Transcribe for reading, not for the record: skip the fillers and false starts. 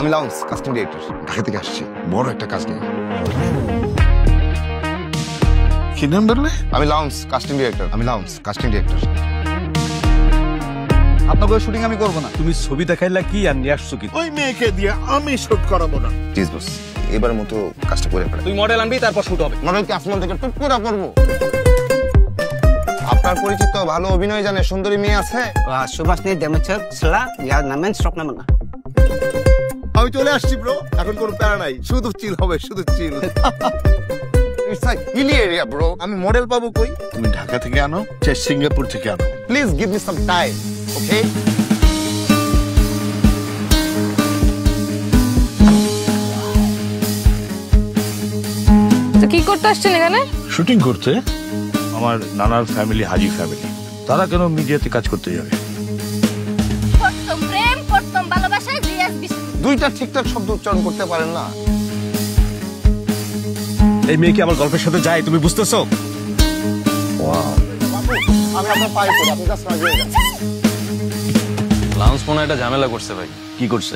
আমি lounge casting director, Dhaka থেকে আসছি বড় একটা কাজ নিয়ে। কি নাম বললে? আমি লাউন্স কাস্টিং ডিরেক্টর। আপনাকে শুটিং আমি করবো না। তুমি ছবি দেখাইলা কি আর নিয়ে আসছো কি? ওই মেয়েকে দিয়ে আমি শুট করাবো না। প্লিজ বস, এবার মতো কাজটা করে ফেলে। তুই মডেল আনবি, তারপর শুট হবে। মডেল কি আসমান থেকে টুক করে পড়বো? আপনার পরিচিত ভালো অভিনয় জানে সুন্দরী মেয়ে আছে? সুভাষনী দেমেচক সলা ইয়া নামেন স্টক নাম না। আমি চলে আসছি ব্রো, এখন কোনো প্যারা নাই, শুধু চিল হবে, শুধু chill. It's a hilly area bro. আমি মডেল পাবো কই? তুমি ঢাকা থেকে আনো, চাই সিঙ্গাপুর থেকে আনো। Please give me some time, okay? তো কি করতে আসছেন এখানে? শুটিং করতে। আমার নানার ফ্যামিলি হাজি ফ্যামিলি, তারা কেন মিডিয়াতে কাজ করতে যাবে? করতাম প্রেম, করতাম ভালোবাসায় বিয়াস বিস্কুট। দুইটা ঠিকঠাক শব্দ উচ্চারণ করতে পারেন না। এই মেয়ে কি আমার গল্পের সাথে যায়, তুমি বুঝতেছো? আমি আপনার পায়ে পড়ি, আপনি জাস্ট রাজি হয়ে যান। লাউন্স মনে একটা ঝামেলা করছে ভাই। কি করছে?